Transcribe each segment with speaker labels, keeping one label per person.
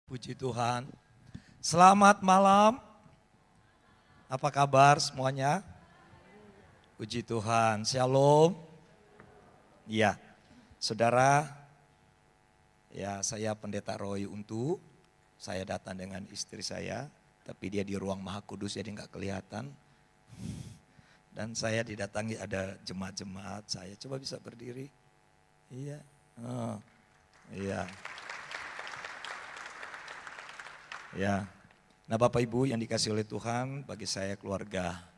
Speaker 1: Puji Tuhan. Selamat malam. Apa kabar semuanya? Puji Tuhan. Shalom. Ya, saudara. Ya, saya Pendeta Roy Untu. Saya datang dengan istri saya, tapi dia di ruang Maha Kudus jadi nggak kelihatan. Dan saya didatangi ada jemaat-jemaat saya. Coba bisa berdiri. Iya. Oh, iya. Ya, nah Bapak Ibu yang dikasih oleh Tuhan, bagi saya keluarga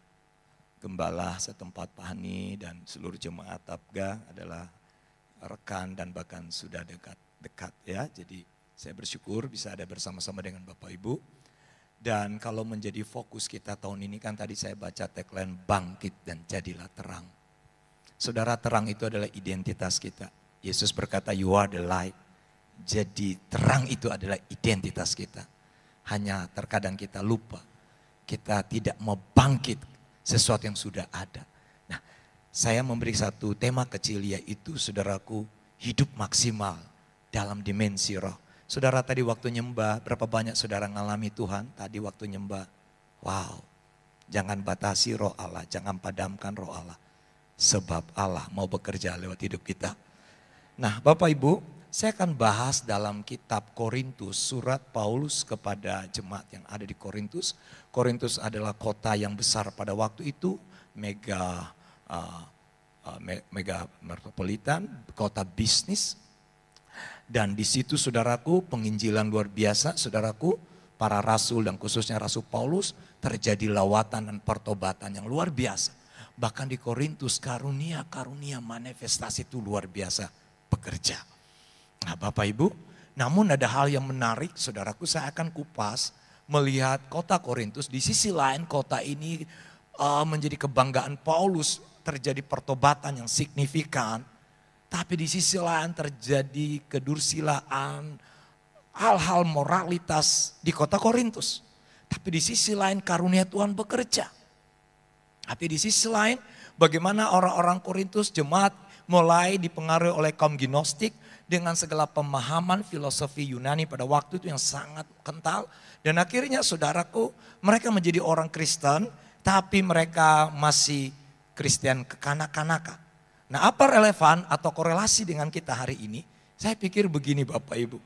Speaker 1: Gembala setempat Pak Hani dan seluruh jemaat Tabga adalah rekan dan bahkan sudah dekat ya. Jadi saya bersyukur bisa ada bersama-sama dengan Bapak Ibu. Dan kalau menjadi fokus kita tahun ini kan tadi saya baca tagline bangkit dan jadilah terang. Saudara, terang itu adalah identitas kita. Yesus berkata you are the light. Jadi terang itu adalah identitas kita. Hanya terkadang kita lupa, kita tidak mau bangkit sesuatu yang sudah ada. Nah, saya memberi satu tema kecil yaitu saudaraku hidup maksimal dalam dimensi roh. Saudara tadi waktu nyembah, berapa banyak saudara ngalami Tuhan tadi waktu nyembah. Wow, jangan batasi roh Allah, jangan padamkan roh Allah. Sebab Allah mau bekerja lewat hidup kita. Nah Bapak Ibu, saya akan bahas dalam kitab Korintus, surat Paulus kepada jemaat yang ada di Korintus. Korintus adalah kota yang besar pada waktu itu, mega metropolitan, kota bisnis. Dan di situ saudaraku penginjilan luar biasa, saudaraku para rasul dan khususnya Rasul Paulus terjadi lawatan dan pertobatan yang luar biasa. Bahkan di Korintus karunia-karunia manifestasi itu luar biasa bekerja. Nah Bapak Ibu, namun ada hal yang menarik saudaraku, saya akan kupas melihat kota Korintus. Di sisi lain kota ini menjadi kebanggaan Paulus, terjadi pertobatan yang signifikan. Tapi di sisi lain terjadi kedursilaan, hal-hal moralitas di kota Korintus. Tapi di sisi lain karunia Tuhan bekerja. Tapi di sisi lain bagaimana orang-orang Korintus, jemaat mulai dipengaruhi oleh kaum Gnostik dengan segala pemahaman filosofi Yunani pada waktu itu yang sangat kental. Dan akhirnya saudaraku, mereka menjadi orang Kristen, tapi mereka masih Kristen kekanak-kanakan. Nah apa relevan atau korelasi dengan kita hari ini? Saya pikir begini Bapak Ibu.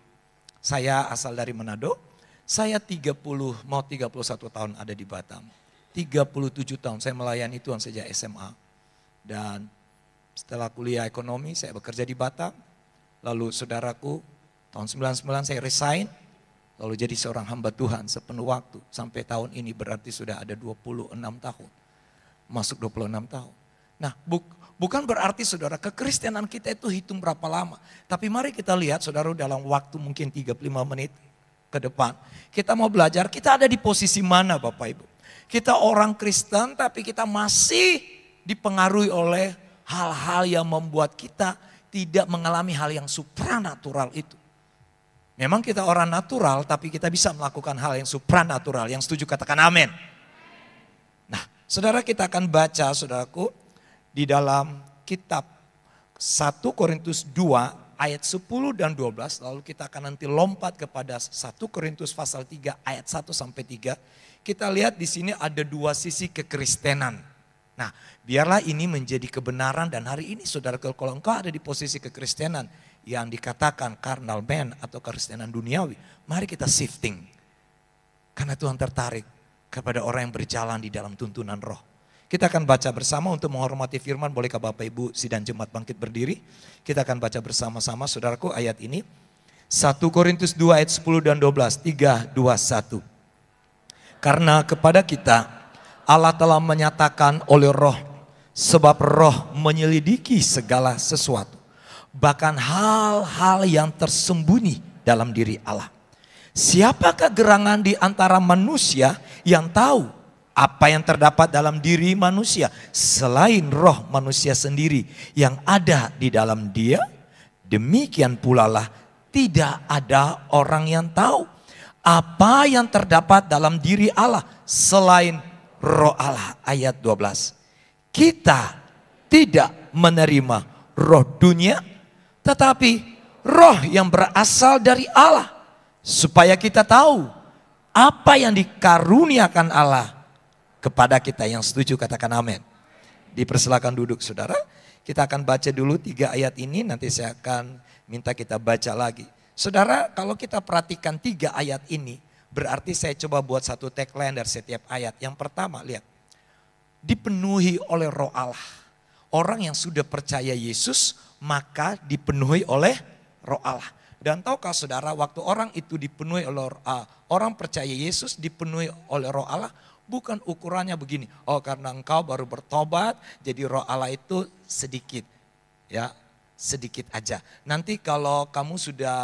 Speaker 1: Saya asal dari Manado, saya 31 tahun ada di Batam. 37 tahun saya melayani Tuhan sejak SMA. Dan setelah kuliah ekonomi saya bekerja di Batam. Lalu saudaraku tahun 99 saya resign. Lalu jadi seorang hamba Tuhan sepenuh waktu. Sampai tahun ini berarti sudah ada 26 tahun. Masuk 26 tahun. Nah bukan berarti saudara kekristenan kita itu hitung berapa lama. Tapi mari kita lihat saudara dalam waktu mungkin 35 menit ke depan. Kita mau belajar kita ada di posisi mana Bapak Ibu. Kita orang Kristen tapi kita masih dipengaruhi oleh hal-hal yang membuat kita tidak mengalami hal yang supranatural itu. Memang kita orang natural tapi kita bisa melakukan hal yang supranatural. Yang setuju katakan amin. Nah saudara kita akan baca saudaraku di dalam kitab 1 Korintus 2 ayat 10 dan 12. Lalu kita akan nanti lompat kepada 1 Korintus pasal 3 ayat 1 sampai 3. Kita lihat di sini ada dua sisi kekristenan. Nah biarlah ini menjadi kebenaran dan hari ini saudara kalau engkau ada di posisi kekristenan yang dikatakan carnal man atau kekristenan duniawi. Mari kita shifting. Karena Tuhan tertarik kepada orang yang berjalan di dalam tuntunan roh. Kita akan baca bersama untuk menghormati firman. Bolehkah Bapak Ibu sidang jemaat bangkit berdiri? Kita akan baca bersama-sama saudaraku ayat ini. 1 Korintus 2 ayat 10 dan 12. 3, 2, 1. Karena kepada kita Allah telah menyatakan oleh roh, sebab roh menyelidiki segala sesuatu. Bahkan hal-hal yang tersembunyi dalam diri Allah. Siapakah gerangan di antara manusia yang tahu apa yang terdapat dalam diri manusia selain roh manusia sendiri yang ada di dalam dia? Demikian pula lah tidak ada orang yang tahu apa yang terdapat dalam diri Allah selain roh Allah. Ayat 12. Kita tidak menerima roh dunia, tetapi roh yang berasal dari Allah, Supaya kita tahu apa yang dikaruniakan Allah kepada kita. Yang setuju katakan amin. Dipersilakan duduk saudara. Kita akan baca dulu 3 ayat ini, nanti saya akan minta kita baca lagi. Saudara, kalau kita perhatikan 3 ayat ini, berarti saya coba buat satu tagline dari setiap ayat. Yang pertama, lihat. Dipenuhi oleh Roh Allah. Orang yang sudah percaya Yesus, maka dipenuhi oleh Roh Allah. Dan tahukah saudara, waktu orang itu dipenuhi oleh orang percaya Yesus, dipenuhi oleh Roh Allah, bukan ukurannya begini. Oh, karena engkau baru bertobat, jadi Roh Allah itu sedikit. Ya, sedikit aja. Nanti kalau kamu sudah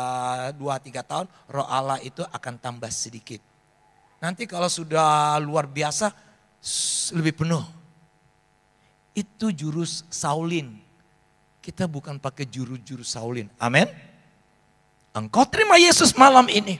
Speaker 1: 2-3 tahun, Roh Allah itu akan tambah sedikit. Nanti kalau sudah luar biasa, lebih penuh. Itu jurus Saulin. Kita bukan pakai jurus-jurus Saulin. Amin. Engkau terima Yesus malam ini.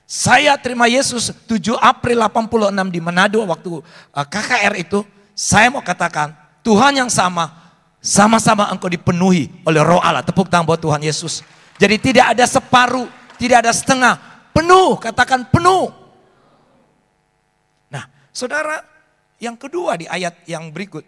Speaker 1: Saya terima Yesus 7 April 86 di Manado waktu KKR itu. Saya mau katakan Tuhan yang sama-sama engkau dipenuhi oleh Roh Allah. Tepuk tangan buat Tuhan Yesus. Jadi tidak ada separuh, tidak ada setengah. Penuh, katakan penuh. Nah saudara, yang kedua di ayat yang berikut.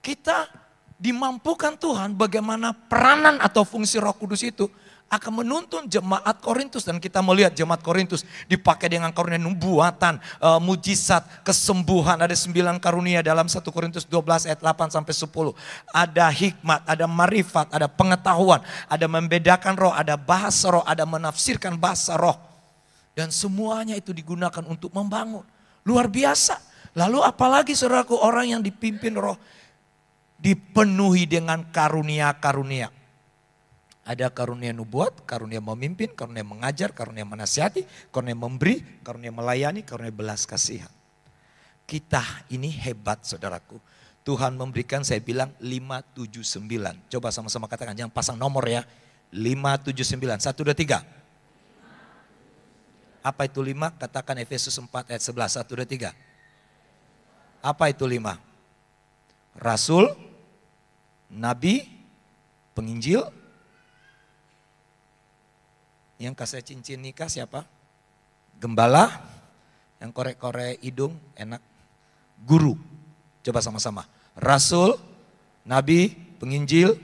Speaker 1: Kita dimampukan Tuhan bagaimana peranan atau fungsi Roh Kudus itu akan menuntun jemaat Korintus. Dan kita melihat jemaat Korintus dipakai dengan karunia nubuatan, mujizat, kesembuhan. Ada 9 karunia dalam 1 Korintus 12 ayat 8 sampai 10. Ada hikmat, ada marifat, ada pengetahuan, ada membedakan roh, ada bahasa roh, ada menafsirkan bahasa roh. Dan semuanya itu digunakan untuk membangun. Luar biasa. Lalu apalagi saudaraku, orang yang dipimpin roh dipenuhi dengan karunia-karunia. Ada karunia nubuat, karunia memimpin, karunia mengajar, karunia menasihati, karunia memberi, karunia melayani, karunia belas kasihan. Kita ini hebat saudaraku. Tuhan memberikan, saya bilang 579. Coba sama-sama katakan, jangan pasang nomor ya. 579, 1, 2, 3. Apa itu 5? Katakan Efesus 4 ayat 11, 1, 2, 3. Apa itu 5? Rasul, nabi, penginjil. Yang kasih cincin nikah siapa? Gembala. Yang korek-korek hidung enak. Guru. Coba sama-sama. Rasul, nabi, penginjil,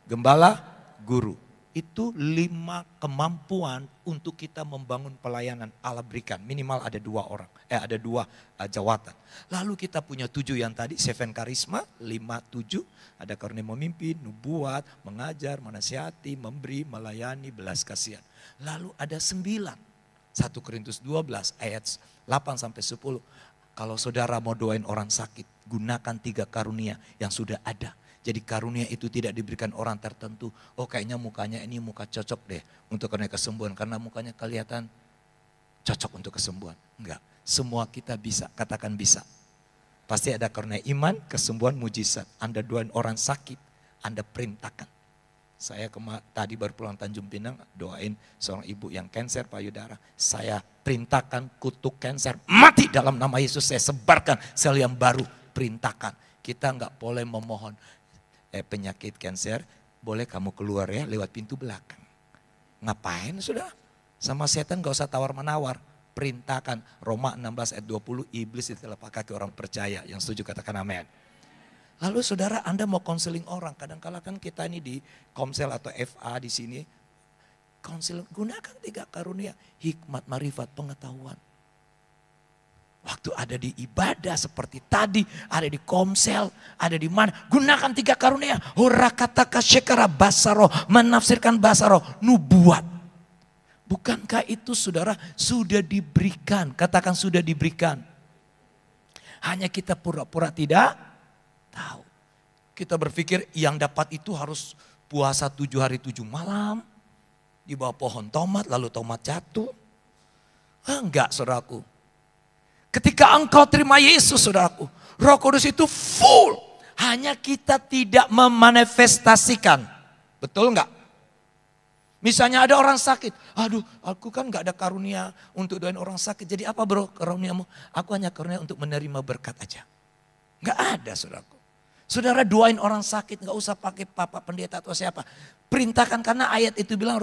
Speaker 1: gembala, guru. Itu 5 kemampuan untuk kita membangun pelayanan Allah berikan. Minimal ada 2 orang. Ada 2 jawatan. Lalu kita punya 7 yang tadi. 7 karisma, 5, 7. Ada karunia memimpin, nubuat, mengajar, menasihati, memberi, melayani, belas kasihan. Lalu ada 9. 1 Korintus 12 ayat 8 sampai 10. Kalau saudara mau doain orang sakit, gunakan 3 karunia yang sudah ada. Jadi karunia itu tidak diberikan orang tertentu. Oh kayaknya mukanya ini muka cocok deh untuk karunia kesembuhan. Karena mukanya kelihatan cocok untuk kesembuhan. Enggak, semua kita bisa, katakan bisa. Pasti ada karunia iman, kesembuhan, mujizat. Anda doain orang sakit, Anda perintahkan. Saya tadi baru pulang Tanjung Pinang, doain seorang ibu yang kanker payudara. Saya perintahkan kutuk kanker, mati dalam nama Yesus. Saya sebarkan sel yang baru, perintahkan. Kita enggak boleh memohon penyakit kanker, boleh kamu keluar ya lewat pintu belakang. Ngapain sudah? Sama setan gak usah tawar-menawar. Perintahkan. Roma 16 ayat 20, iblis ditelapak kaki orang percaya. Yang setuju katakan amin. Lalu saudara, Anda mau konseling orang. Kadang-kadang kan kita ini di Komsel atau FA di sini. Konseling, gunakan 3 karunia. Hikmat, marifat, pengetahuan. Waktu ada di ibadah seperti tadi, ada di Komsel, ada di mana. Gunakan 3 karunia. Hurakataka syekara bahasa roh, menafsirkan bahasa roh, nubuat. Bukankah itu saudara sudah diberikan? Katakan sudah diberikan. Hanya kita pura-pura tidak tahu. Kita berpikir yang dapat itu harus puasa 7 hari 7 malam. Di bawah pohon tomat lalu tomat jatuh. Enggak saudaraku. Ketika engkau terima Yesus saudaraku. Roh Kudus itu full. Hanya kita tidak memanifestasikan. Betul enggak? Misalnya ada orang sakit, aduh aku kan gak ada karunia untuk doain orang sakit. Jadi apa bro karuniamu? Aku hanya karunia untuk menerima berkat aja. Gak ada saudaraku. Saudara doain orang sakit, nggak usah pakai papa pendeta atau siapa. Perintahkan karena ayat itu bilang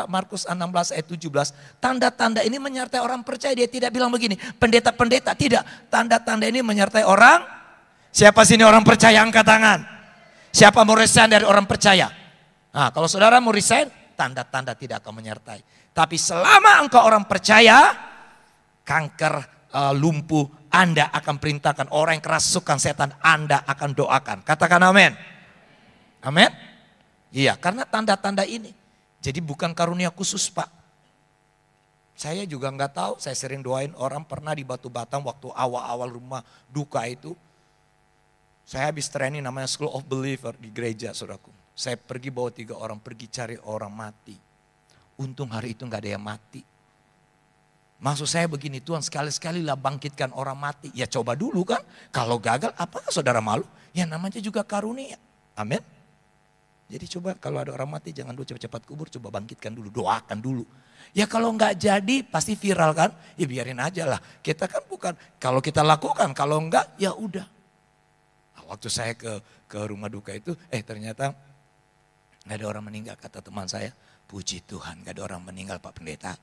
Speaker 1: Markus 16 ayat 17. Tanda-tanda ini menyertai orang percaya. Dia tidak bilang begini, pendeta-pendeta, tidak. Tanda-tanda ini menyertai orang. Siapa sini orang percaya, angkat tangan. Siapa mau resign dari orang percaya? Nah, kalau saudara mau resign, tanda-tanda tidak akan menyertai. Tapi selama engkau orang percaya, kanker, lumpuh, Anda akan perintahkan. Orang yang kerasukan setan, Anda akan doakan. Katakan amin. Amin. Iya, karena tanda-tanda ini. Jadi bukan karunia khusus, Pak. Saya juga nggak tahu, saya sering doain orang. Pernah di Batu Batam waktu awal-awal rumah duka itu. Saya habis training namanya School of Believer di gereja, saudaraku. Saya pergi bawa 3 orang, pergi cari orang mati. Untung hari itu nggak ada yang mati. Maksud saya begini, Tuhan sekali-sekali lah bangkitkan orang mati. Ya coba dulu kan, kalau gagal apa saudara malu? Ya namanya juga karunia. Amin. Jadi coba kalau ada orang mati jangan dulu cepat-cepat kubur, coba bangkitkan dulu, doakan dulu. Ya kalau nggak jadi pasti viral kan, ya biarin aja lah. Kita kan bukan, kalau kita lakukan, kalau enggak ya udah. Nah, waktu saya ke rumah duka itu, ternyata nggak ada orang meninggal, kata teman saya. Puji Tuhan nggak ada orang meninggal Pak Pendeta.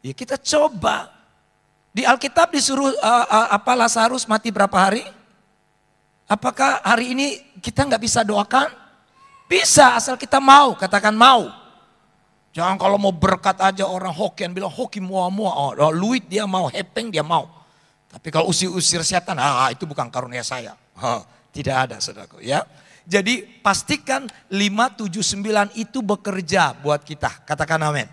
Speaker 1: Ya kita coba. Di Alkitab disuruh Lazarus mati berapa hari? Apakah hari ini kita nggak bisa doakan? Bisa asal kita mau, katakan mau. Jangan kalau mau berkat aja orang Hokkien bilang hoki mua-mua. Oh, Luit dia mau, hepeng dia mau. Tapi kalau usir-usir setan, itu bukan karunia saya. Tidak ada saudaraku ya. Jadi pastikan 5, 7, 9 itu bekerja buat kita. Katakan amin.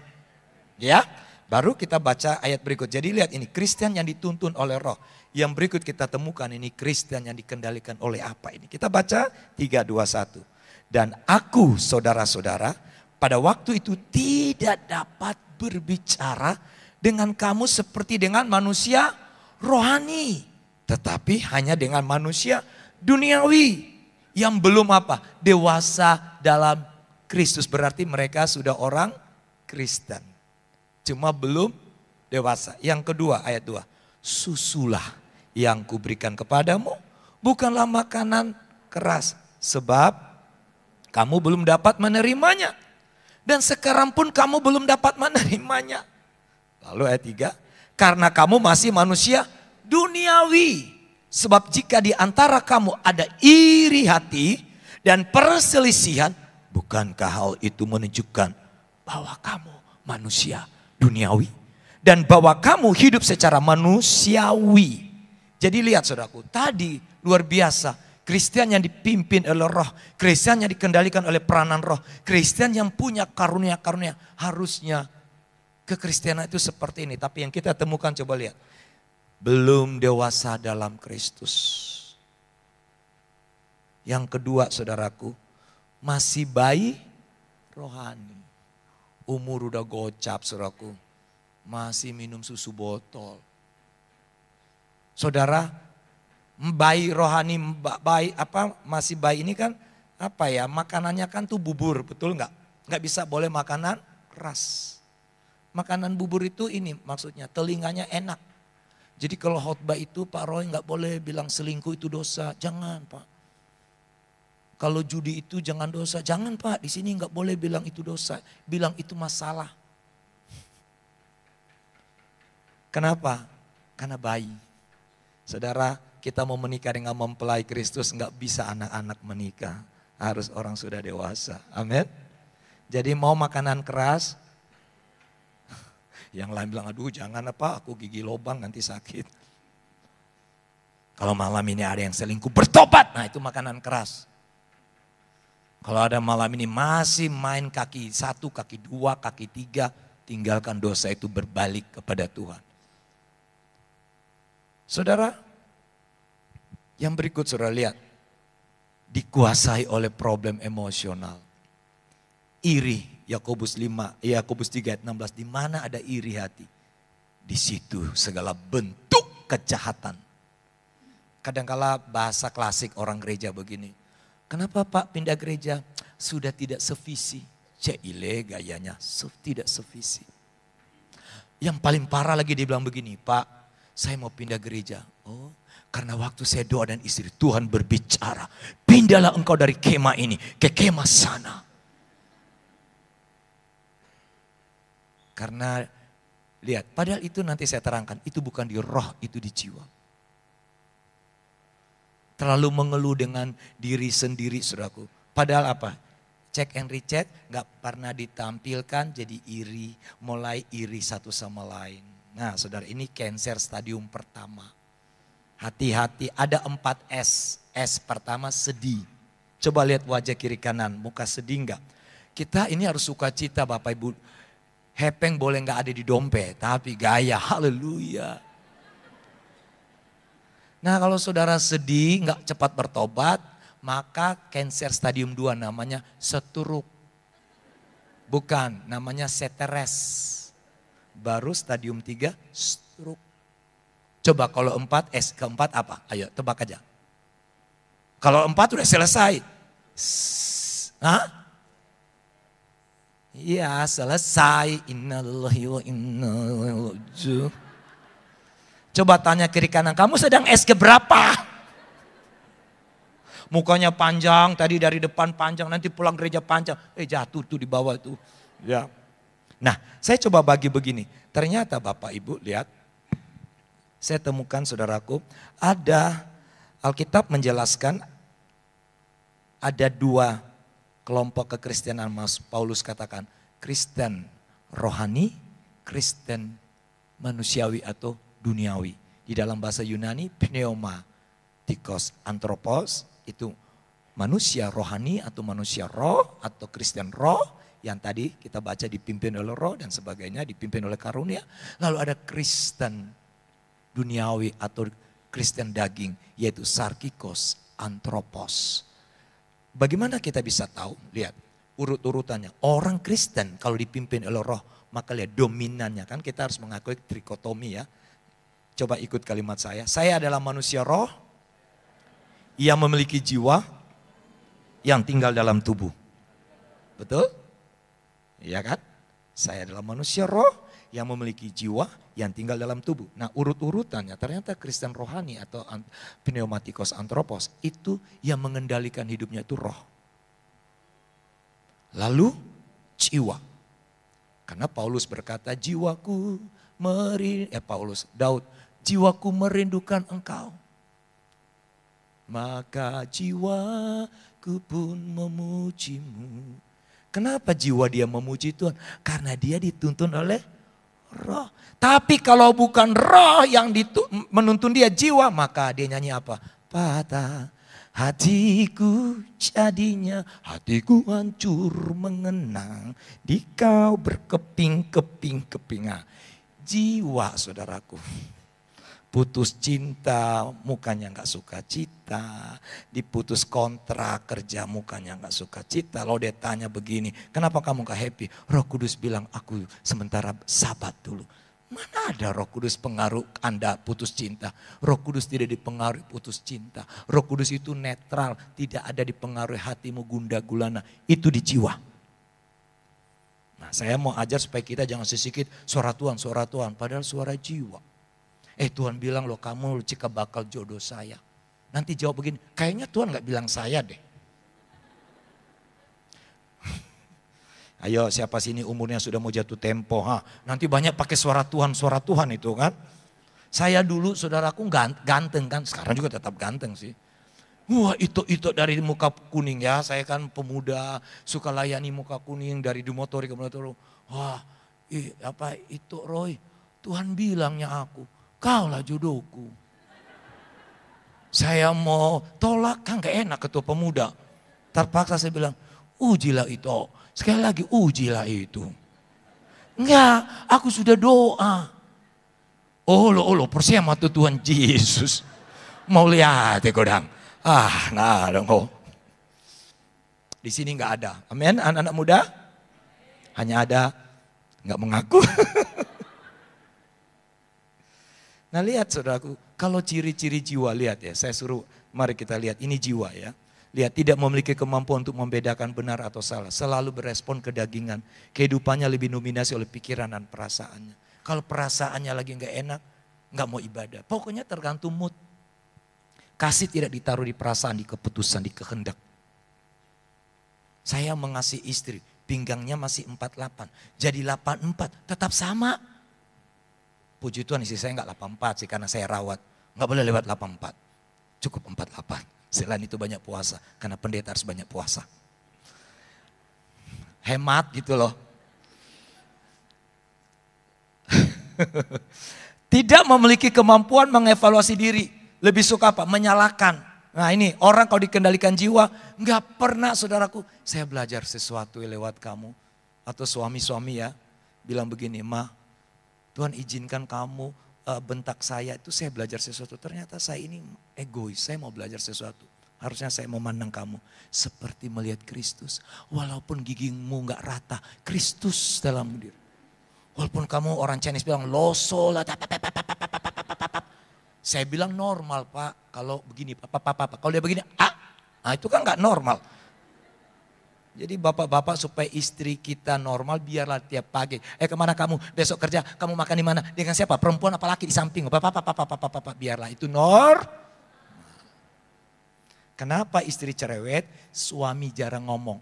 Speaker 1: Ya. Baru kita baca ayat berikut. Jadi lihat ini, Kristen yang dituntun oleh Roh. Yang berikut kita temukan ini Kristen yang dikendalikan oleh apa ini. Kita baca 3, 2, 1. Dan aku saudara-saudara pada waktu itu tidak dapat berbicara dengan kamu seperti dengan manusia rohani. Tetapi hanya dengan manusia duniawi. Yang belum apa? Dewasa dalam Kristus. Berarti mereka sudah orang Kristen. Cuma belum dewasa. Yang kedua ayat 2. Susulah yang kuberikan kepadamu bukanlah makanan keras. Sebab kamu belum dapat menerimanya. Dan sekarang pun kamu belum dapat menerimanya. Lalu ayat 3. Karena kamu masih manusia duniawi. Sebab jika di antara kamu ada iri hati dan perselisihan. Bukankah hal itu menunjukkan bahwa kamu manusia duniawi dan bahwa kamu hidup secara manusiawi. Jadi lihat saudaraku, tadi luar biasa. Kristen yang dipimpin oleh Roh, Kristen yang dikendalikan oleh peranan Roh, Kristen yang punya karunia-karunia. Harusnya kekristenan itu seperti ini. Tapi yang kita temukan coba lihat. Belum dewasa dalam Kristus. Yang kedua saudaraku, masih bayi rohani. Umur udah gocap saudaraku, masih minum susu botol. Saudara, bayi rohani, masih bayi ini kan makanannya kan tuh bubur, betul nggak? Nggak bisa boleh makanan keras. Makanan bubur itu ini maksudnya telinganya enak. Jadi kalau khotbah itu Pak Roy nggak boleh bilang selingkuh itu dosa, jangan Pak. Kalau judi itu jangan dosa, jangan Pak, di sini nggak boleh bilang itu dosa, bilang itu masalah. Kenapa? Karena bayi. Saudara, kita mau menikah dengan mempelai Kristus, nggak bisa anak-anak menikah, harus orang sudah dewasa. Amin. Jadi mau makanan keras, yang lain bilang aduh jangan apa, aku gigi lobang nanti sakit. Kalau malam ini ada yang selingkuh bertobat, nah itu makanan keras. Kalau ada malam ini masih main kaki 1, kaki 2, kaki 3, tinggalkan dosa itu berbalik kepada Tuhan. Saudara, yang berikut saudara lihat, dikuasai oleh problem emosional. Iri, Yakobus 3 ayat 16, di mana ada iri hati? Di situ segala bentuk kejahatan. Kadangkala bahasa klasik orang gereja begini. Kenapa Pak pindah gereja? Sudah tidak sevisi. Cile gayanya, tidak sevisi. Yang paling parah lagi dia bilang begini, Pak saya mau pindah gereja. Oh, Karena waktu saya doa dan istri, Tuhan berbicara, pindahlah engkau dari kemah ini ke kemah sana. Karena lihat, padahal itu nanti saya terangkan, itu bukan di roh, itu di jiwa. Terlalu mengeluh dengan diri sendiri, saudaraku. Padahal apa? Check and recheck, gak pernah ditampilkan, jadi iri, mulai iri satu sama lain. Nah saudara, ini cancer stadium pertama. Hati-hati, ada 4 S. S pertama sedih. Coba lihat wajah kiri kanan, muka sedih enggak? Kita ini harus sukacita Bapak Ibu. Hepeng boleh enggak ada di dompet, tapi gaya, haleluya. Nah kalau saudara sedih, enggak cepat bertobat, maka cancer stadium 2 namanya seturuk. Bukan, namanya seteres. Baru stadium 3 stroke. Coba kalau 4, S keempat apa? Ayo tebak aja. Kalau 4 udah selesai. Hah? Iya selesai. Innalillahi wa inna ilaihi raji'un. Coba tanya kiri kanan, kamu sedang S keberapa? Mukanya panjang, tadi dari depan panjang, nanti pulang gereja panjang. Jatuh tuh di bawah tuh. Ya. Nah saya coba bagi begini. Ternyata Bapak Ibu lihat. Saya temukan saudaraku, ada Alkitab menjelaskan ada 2 kelompok kekristenan. Mas Paulus katakan Kristen rohani, Kristen manusiawi atau duniawi. Di dalam bahasa Yunani pneumatikos anthropos itu manusia rohani atau manusia roh atau Kristen roh. Yang tadi kita baca dipimpin oleh roh dan sebagainya, dipimpin oleh karunia. Lalu ada Kristen duniawi atau Kristen daging, yaitu sarkikos anthropos. Bagaimana kita bisa tahu? Lihat urut-urutannya. Orang Kristen kalau dipimpin oleh roh, maka lihat dominannya. Kan kita harus mengakui trikotomi ya. Coba ikut kalimat saya. Saya adalah manusia roh yang memiliki jiwa yang tinggal dalam tubuh. Betul? Iya kan? Saya adalah manusia roh yang memiliki jiwa yang tinggal dalam tubuh. Nah urut-urutannya ternyata Kristen rohani atau pneumatikos anthropos itu yang mengendalikan hidupnya itu roh. Lalu jiwa. Karena Paulus berkata jiwaku Daud, jiwaku merindukan engkau. Maka jiwaku pun memujimu. Kenapa jiwa dia memuji Tuhan? Karena dia dituntun oleh roh. Tapi kalau bukan roh yang menuntun dia jiwa, maka dia nyanyi apa? Patah hatiku jadinya, hatiku hancur mengenang, di kau berkeping-keping-keping. Jiwa saudaraku. Putus cinta, mukanya nggak suka cita. Diputus kontrak kerja, mukanya nggak suka cita. Lalu dia tanya begini, kenapa kamu nggak happy? Roh Kudus bilang, aku sementara sabat dulu. Mana ada Roh Kudus pengaruh Anda putus cinta? Roh Kudus tidak dipengaruhi putus cinta. Roh Kudus itu netral, tidak ada dipengaruhi hatimu gundah gulana. Itu di jiwa. Nah saya mau ajar supaya kita jangan sesikit suara Tuhan, padahal suara jiwa. Tuhan bilang loh kamu cikal bakal jodoh saya. Nanti jawab begini, kayaknya Tuhan gak bilang saya deh. Ayo siapa sini umurnya sudah mau jatuh tempo. Nanti banyak pakai suara Tuhan itu kan. Saya dulu saudaraku ganteng kan, sekarang juga tetap ganteng sih. Wah itu dari muka kuning ya, saya kan pemuda suka layani muka kuning dari Dumotori ke Monotori. Wah itu Roy, Tuhan bilangnya aku. Kaulah jodohku. Saya mau tolak kan gak enak ketua pemuda. Terpaksa saya bilang, ujilah itu. Sekali lagi ujilah itu. Enggak, aku sudah doa. Oh persiapan Tuhan Yesus. Mau lihat ya godang. Nah dong. Di sini nggak ada. Amin, anak-anak muda. Hanya ada nggak mengaku. Nah lihat saudaraku, kalau ciri-ciri jiwa lihat ya, saya suruh mari kita lihat ini jiwa ya. Lihat tidak memiliki kemampuan untuk membedakan benar atau salah, selalu berespon kedagingan. Kehidupannya lebih dominasi oleh pikiran dan perasaannya. Kalau perasaannya lagi nggak enak, nggak mau ibadah. Pokoknya tergantung mood. Kasih tidak ditaruh di perasaan, di keputusan, di kehendak. Saya mengasihi istri, pinggangnya masih 48. Jadi 84, tetap sama. Puji Tuhan istri saya enggak 84 sih karena saya rawat. Enggak boleh lewat 84. Cukup 48. Selain itu banyak puasa. Karena pendeta harus banyak puasa. Hemat gitu loh. Tidak memiliki kemampuan mengevaluasi diri. Lebih suka apa? Menyalahkan. Nah ini orang kalau dikendalikan jiwa. Enggak pernah saudaraku. Saya belajar sesuatu lewat kamu. Atau suami-suami ya. Bilang begini, Ma, Tuhan izinkan kamu bentak saya. Itu saya belajar sesuatu. Ternyata saya ini egois. Saya mau belajar sesuatu. Harusnya saya memandang kamu seperti melihat Kristus. Walaupun gigimu enggak rata. Kristus dalam diri. Walaupun kamu orang Chinese bilang loso lah. Saya bilang normal Pak, kalau begini, kalau dia begini, nah itu kan nggak normal. Jadi bapak-bapak supaya istri kita normal, biarlah tiap pagi. Kemana kamu? Besok kerja, kamu makan di mana? Dengan siapa? Perempuan apa laki di samping? Biarlah itu Kenapa istri cerewet? Suami jarang ngomong.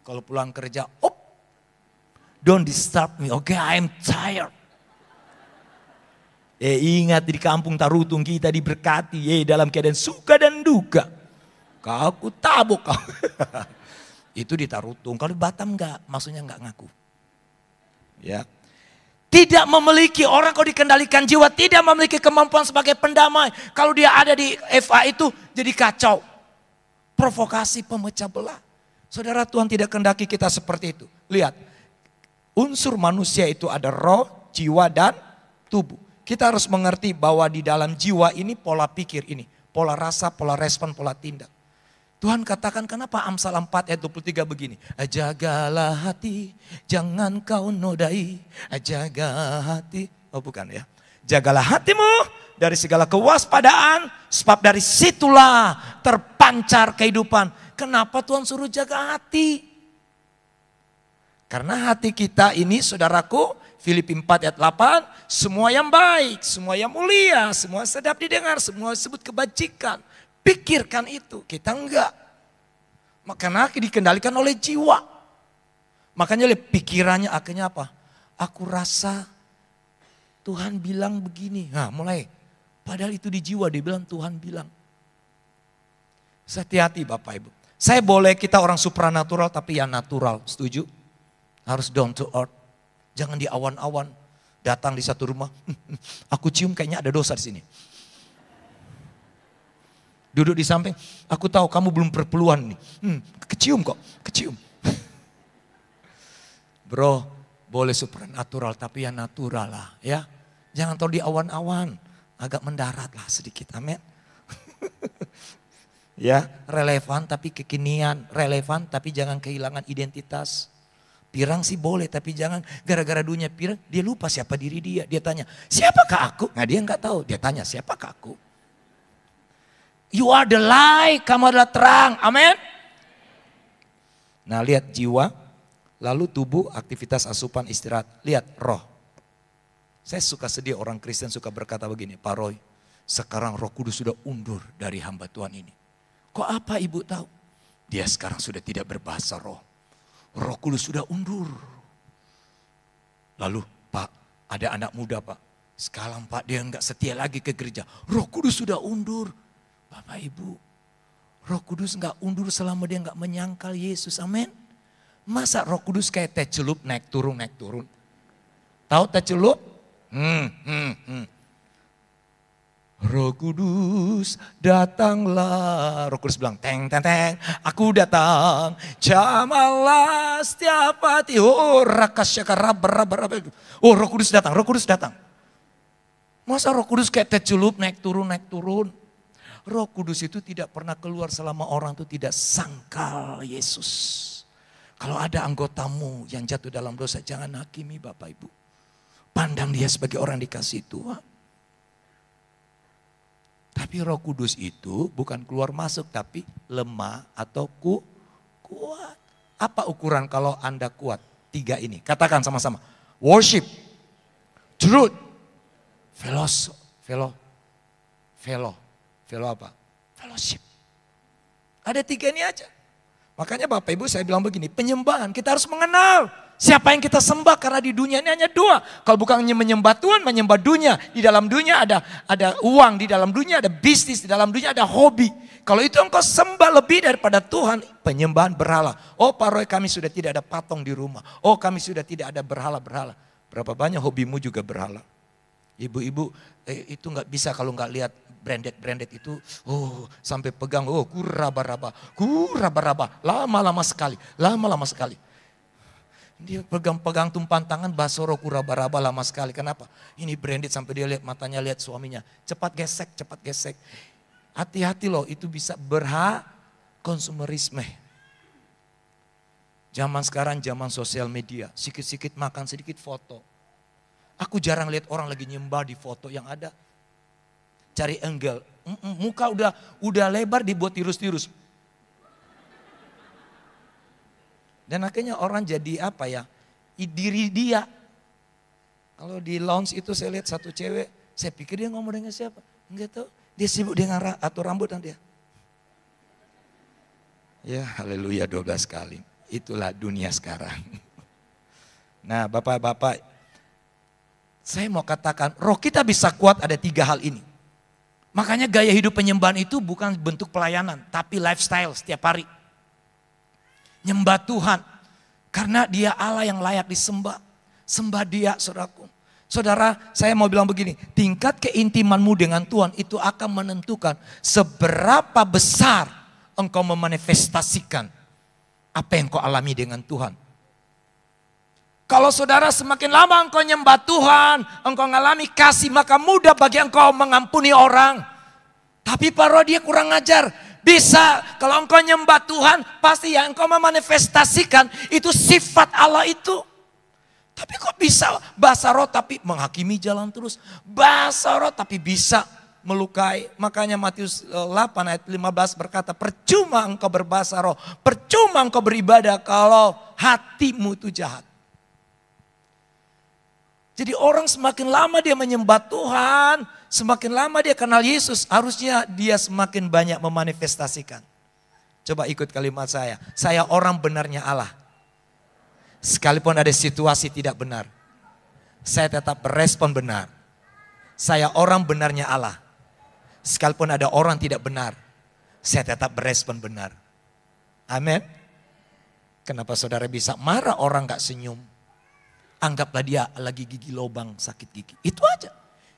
Speaker 1: Kalau pulang kerja, don't disturb me, okay, I'm tired. Ingat di kampung Tarutung kita diberkati dalam keadaan suka dan duka. Aku tabok kau. Itu di Tarutung. Kalau di Batam enggak, maksudnya enggak ngaku. Ya. Tidak memiliki orang kalau dikendalikan jiwa, tidak memiliki kemampuan sebagai pendamai. Kalau dia ada di FA itu jadi kacau. Provokasi, pemecah belah. Saudara, Tuhan tidak kehendaki kita seperti itu. Lihat, unsur manusia itu ada roh, jiwa dan tubuh. Kita harus mengerti bahwa di dalam jiwa ini pola pikir ini. Pola rasa, pola respon, pola tindak. Tuhan katakan kenapa Amsal 4 ayat 23 begini. Jagalah hati, jangan kau nodai. Jaga hati. Oh bukan ya. Jagalah hatimu dari segala kewaspadaan. Sebab dari situlah terpancar kehidupan. Kenapa Tuhan suruh jaga hati? Karena hati kita ini saudaraku. Filipi 4 ayat 8, semua yang baik, semua yang mulia, semua sedap didengar, semua disebut kebajikan. Pikirkan itu, kita enggak. Makanya dikendalikan oleh jiwa. Makanya pikirannya akhirnya apa? Aku rasa Tuhan bilang begini. Nah mulai, padahal itu di jiwa dia bilang Tuhan bilang. Hati-hati Bapak Ibu. Saya boleh kita orang supranatural tapi yang natural, setuju? Harus down to earth. Jangan di awan-awan, datang di satu rumah, aku cium kayaknya ada dosa di sini. Duduk di samping, aku tahu kamu belum berpeluang nih. Kecium kok, kecium. Bro, boleh supernatural tapi yang natural lah ya. Jangan tahu di awan-awan, agak mendarat lah sedikit, amin. Ya, relevan tapi kekinian, relevan tapi jangan kehilangan identitas. Pirang sih boleh tapi jangan gara-gara dunia pirang dia lupa siapa diri dia. Dia tanya siapakah aku? Nah dia nggak tahu. Dia tanya siapakah aku? You are the light. Kamu adalah terang. Amin. Nah lihat jiwa. Lalu tubuh aktivitas asupan istirahat. Lihat roh. Saya suka sedih orang Kristen suka berkata begini. Pak Roy sekarang Roh Kudus sudah undur dari hamba Tuhan ini. Kok apa ibu tahu? Dia sekarang sudah tidak berbahasa roh. Roh Kudus sudah undur. Lalu Pak, ada anak muda Pak. Sekarang Pak dia enggak setia lagi ke gereja. Roh Kudus sudah undur. Bapak Ibu, Roh Kudus enggak undur selama dia enggak menyangkal Yesus. Amin. Masa Roh Kudus kayak teh celup naik turun naik turun. Tahu teh celup? Roh Kudus datanglah. Roh Kudus bilang teng teng teng. Aku datang. Jamalah setiap hati. Oh rakasyaka raba. Oh Roh Kudus datang. Roh Kudus datang. Masa Roh Kudus kayak teh celup naik turun naik turun. Roh Kudus itu tidak pernah keluar selama orang itu tidak sangkal Yesus. Kalau ada anggotamu yang jatuh dalam dosa jangan hakimi Bapak Ibu. Pandang dia sebagai orang dikasih Tuhan. Tapi Roh Kudus itu bukan keluar masuk tapi lemah atau kuat. Apa ukuran kalau Anda kuat? 3 ini. Katakan sama-sama. Worship, truth, velo. apa? Fellowship. Ada 3 ini aja. Makanya Bapak Ibu saya bilang begini, penyembahan kita harus mengenal siapa yang kita sembah, karena di dunia ini hanya 2. Kalau bukan menyembah Tuhan, menyembah dunia. Di dalam dunia ada uang, di dalam dunia ada bisnis, di dalam dunia ada hobi. Kalau itu engkau sembah lebih daripada Tuhan, penyembahan berhala. Oh Pak Roy, kami sudah tidak ada patung di rumah. Oh kami sudah tidak ada berhala-berhala. Berapa banyak hobimu juga berhala. Ibu-ibu itu nggak bisa kalau nggak lihat branded itu, sampai pegang, kuraba-raba, lama-lama sekali. Dia pegang tumpan tangan, basoro kuraba-raba lama sekali. Kenapa? Ini branded sampai dia lihat matanya, lihat suaminya. Cepat gesek. Hati-hati loh, itu bisa konsumerisme. Zaman sekarang zaman sosial media, sikit-sikit makan, sedikit foto. Aku jarang lihat orang lagi nyembah di foto yang ada. Cari angle, muka udah lebar dibuat tirus-tirus. Dan akhirnya orang jadi apa ya, diri dia. Kalau di lounge itu saya lihat satu cewek, saya pikir dia ngomong dengan siapa? Enggak tahu, dia sibuk dengan atur rambut dia. Ya haleluya 12 kali, itulah dunia sekarang. Nah Bapak-Bapak, saya mau katakan roh kita bisa kuat ada 3 hal ini. Makanya gaya hidup penyembahan itu bukan bentuk pelayanan, tapi lifestyle setiap hari. Nyembah Tuhan, karena dia Allah yang layak disembah. Sembah dia saudaraku. Saudara, saya mau bilang begini, tingkat keintimanmu dengan Tuhan itu akan menentukan seberapa besar engkau memanifestasikan apa yang kau alami dengan Tuhan. Kalau saudara semakin lama engkau nyembah Tuhan, engkau mengalami kasih, maka mudah bagi engkau mengampuni orang. Tapi Pak Roh dia kurang ajar. Bisa, kalau engkau nyembah Tuhan, pasti yang engkau memanifestasikan itu sifat Allah itu. Tapi kok bisa bahasa roh tapi menghakimi jalan terus. Bahasa roh tapi bisa melukai. Makanya Matius 8 ayat 15 berkata, percuma engkau berbahasa roh, percuma engkau beribadah kalau hatimu itu jahat. Jadi orang semakin lama dia menyembah Tuhan, semakin lama dia kenal Yesus, harusnya dia semakin banyak memanifestasikan. Coba ikut kalimat saya orang benarnya Allah. Sekalipun ada situasi tidak benar, saya tetap berespon benar. Saya orang benarnya Allah. Sekalipun ada orang tidak benar, saya tetap berespon benar. Amin. Kenapa saudara bisa marah orang gak senyum? Anggaplah dia lagi gigi lobang, sakit gigi. Itu aja.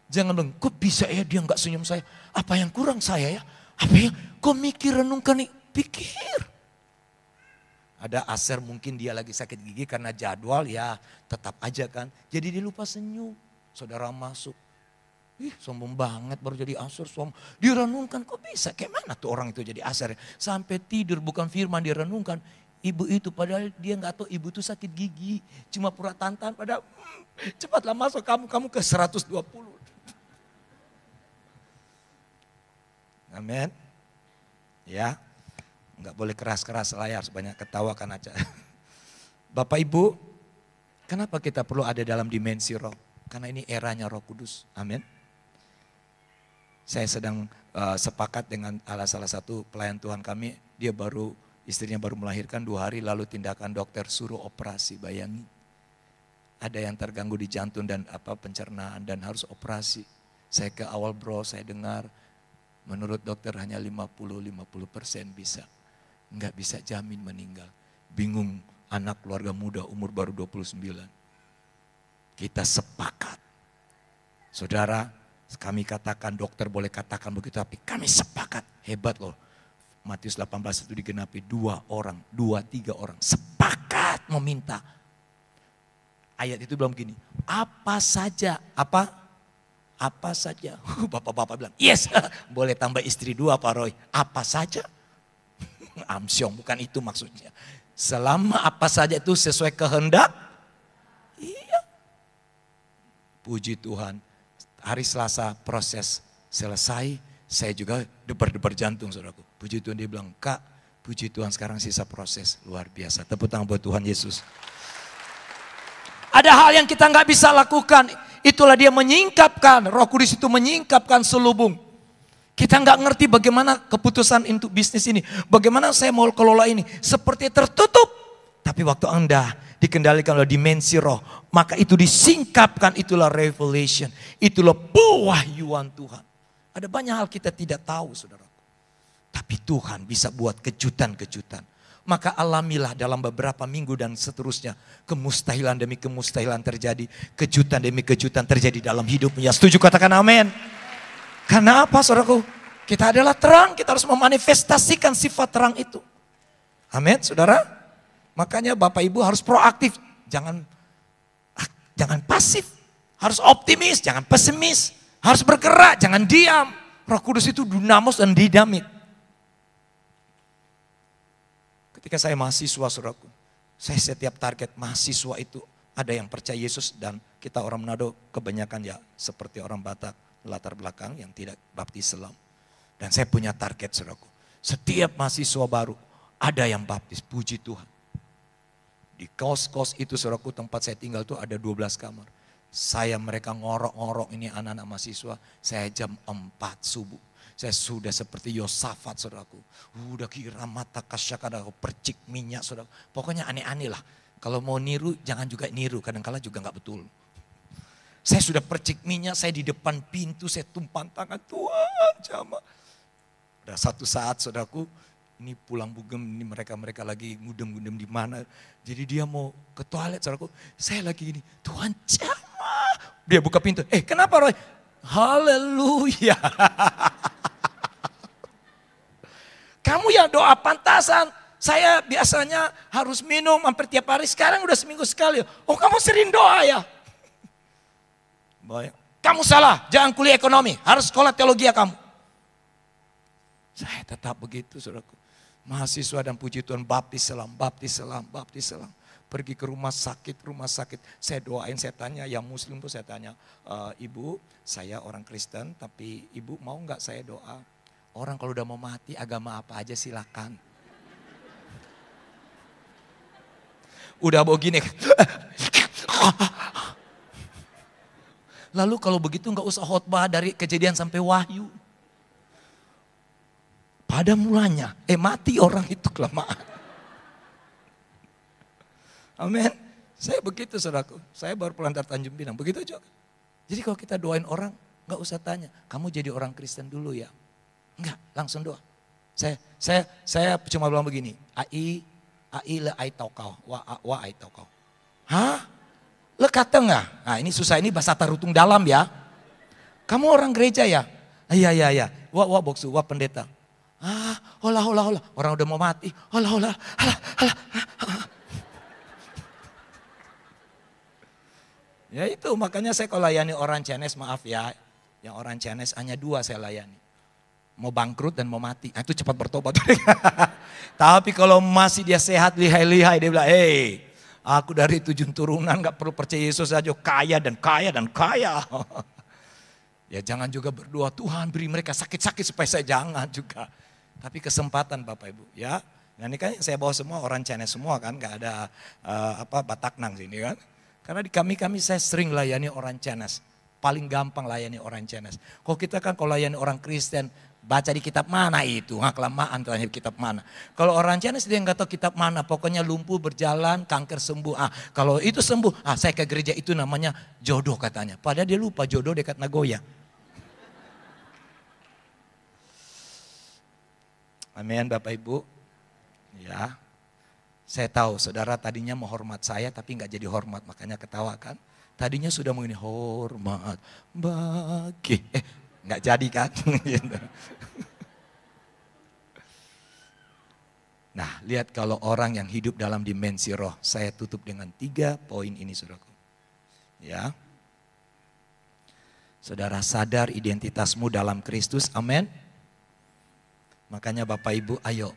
Speaker 1: Jangan bilang, kok bisa ya dia gak senyum saya? Apa yang kurang saya ya? Apa yang, kok mikir renungkan nih? Pikir. Ada Aser mungkin dia lagi sakit gigi karena jadwal ya tetap aja kan. Jadi dia lupa senyum. Saudara masuk. Ih sombong banget baru jadi Aser. Dia renungkan kok bisa? Kayak mana tuh orang itu jadi Aser? Sampai tidur bukan firman dia renungkan. Ibu itu padahal dia nggak tahu ibu itu sakit gigi. Cuma pura tantan pada cepatlah masuk kamu ke 120. Amin. Ya. Nggak boleh keras-keras layar sebanyak ketawa kan aja. Bapak Ibu, kenapa kita perlu ada dalam dimensi roh? Karena ini eranya Roh Kudus. Amin. Saya sedang sepakat dengan salah satu pelayan Tuhan kami, istrinya baru melahirkan 2 hari lalu tindakan dokter suruh operasi, bayangin. Ada yang terganggu di jantung dan pencernaan dan harus operasi. Saya ke awal saya dengar menurut dokter hanya 50% bisa. Enggak bisa jamin meninggal. Bingung anak keluarga muda umur baru 29. Kita sepakat. Saudara, kami katakan dokter boleh katakan begitu tapi kami sepakat. Hebat loh. Matius 18 itu digenapi 2-3 orang sepakat meminta. Ayat itu bilang begini, apa saja, apa saja. Bapak-bapak bilang, yes boleh tambah istri 2 Pak Roy, apa saja. Amsyong, bukan itu maksudnya. Selama apa saja itu sesuai kehendak, iya. Puji Tuhan, hari Selasa proses selesai, saya juga debar-debar jantung saudaraku. Puji Tuhan dia bilang, Kak, puji Tuhan sekarang sisa proses. Luar biasa, tepuk tangan buat Tuhan Yesus. Ada hal yang kita nggak bisa lakukan. Itulah dia menyingkapkan, Roh Kudus itu menyingkapkan selubung. Kita nggak ngerti bagaimana keputusan untuk bisnis ini. Bagaimana saya mau kelola ini. Seperti tertutup. Tapi waktu Anda dikendalikan oleh dimensi roh. Maka itu disingkapkan, itulah revelation. Itulah pewahyuan Tuhan. Ada banyak hal kita tidak tahu, saudara. Tapi Tuhan bisa buat kejutan-kejutan. Maka alamilah dalam beberapa minggu dan seterusnya. Kemustahilan demi kemustahilan terjadi. Kejutan demi kejutan terjadi dalam hidupnya. Setuju, katakan amin. Karena apa, saudaraku? Kita adalah terang, kita harus memanifestasikan sifat terang itu. Amin, saudara. Makanya Bapak Ibu harus proaktif. Jangan pasif. Harus optimis, jangan pesimis. Harus bergerak, jangan diam. Roh Kudus itu dinamos dan dinamit. Ketika saya mahasiswa, saudaraku, saya setiap target mahasiswa itu ada yang percaya Yesus, dan kita orang Manado kebanyakan ya seperti orang Batak latar belakang yang tidak baptis Islam. Dan saya punya target, saudaraku. Setiap mahasiswa baru ada yang baptis, puji Tuhan. Di kos-kos itu, saudaraku, tempat saya tinggal itu ada 12 kamar. Mereka ngorok-ngorok ini anak-anak mahasiswa, saya jam 4 subuh. Saya sudah seperti Yosafat, saudaraku. Udah kira mata kasyakada, percik minyak, saudaraku. Pokoknya aneh-aneh lah. Kalau mau niru, jangan juga niru. Kadang-kala juga gak betul. Saya sudah percik minyak, saya di depan pintu, saya tumpang tangan, Tuhan jamaah. Ada satu saat, saudaraku, ini pulang bugem, ini mereka lagi ngudem-ngudem di mana. Jadi dia mau ke toilet, saudaraku. Saya lagi ini, Tuhan jamaah. Dia buka pintu, kenapa Roy? Haleluya. Kamu yang doa pantasan. Saya biasanya harus minum hampir tiap hari, sekarang udah seminggu sekali. Oh, kamu sering doa ya? Baik. Kamu salah, jangan kuliah ekonomi, harus sekolah teologi kamu. Saya tetap begitu, saudaraku. Mahasiswa dan puji Tuhan, baptis selam. Pergi ke rumah sakit. Saya doain, saya tanya, yang muslim tuh saya tanya, Ibu, saya orang Kristen, tapi Ibu mau nggak saya doa? Orang kalau udah mau mati, agama apa aja silakan. Udah begini. Lalu kalau begitu nggak usah khotbah dari Kejadian sampai Wahyu. Pada mulanya, mati orang itu kelamaan. Amin. Saya begitu, saudaraku. Saya baru pulang dari Tanjung Pinang, begitu juga. Jadi kalau kita doain orang, nggak usah tanya, kamu jadi orang Kristen dulu ya. Enggak, langsung doa. Saya cuma bilang begini, ai le ai tau kau, wa ai tau kau. Hah? Le kata enggak? Nah ini susah, ini bahasa tarutung dalam ya. Kamu orang gereja ya? Iya. Wa boksu, wa pendeta. Hola. Orang udah mau mati. Hola. Ya itu, makanya saya kalau layani orang Chinese, maaf ya. Yang orang Chinese hanya 2 saya layani. Mau bangkrut dan mau mati. Nah, itu cepat bertobat. Tapi kalau masih dia sehat, lihai-lihai, dia bilang, aku dari 7 turunan gak perlu percaya Yesus saja, kaya dan kaya. Ya jangan juga berdoa, Tuhan beri mereka sakit-sakit supaya saya jangan juga. Tapi kesempatan Bapak Ibu ya. Nah ini kan saya bawa semua orang Chinese semua kan, gak ada Bataknang sini kan. Karena di kami saya sering layani orang Chinese. Paling gampang layani orang Chinese. Kalau kita kan kalau layani orang Kristen, baca di kitab mana itu? Kelamaan tanya kitab mana. Kalau orang Chinese dia nggak tahu kitab mana. Pokoknya lumpuh berjalan, kanker sembuh. Kalau itu sembuh, saya ke gereja itu namanya jodoh katanya. Padahal dia lupa jodoh dekat Nagoya. Amin Bapak Ibu. Ya, saya tahu saudara tadinya mau hormat saya tapi nggak jadi hormat, makanya ketawa kan. Tadinya sudah mau ini hormat bagi, nggak jadi kan. Nah, lihat kalau orang yang hidup dalam dimensi roh, saya tutup dengan 3 poin ini, saudaraku. Ya, saudara sadar identitasmu dalam Kristus, amin. Makanya Bapak Ibu, ayo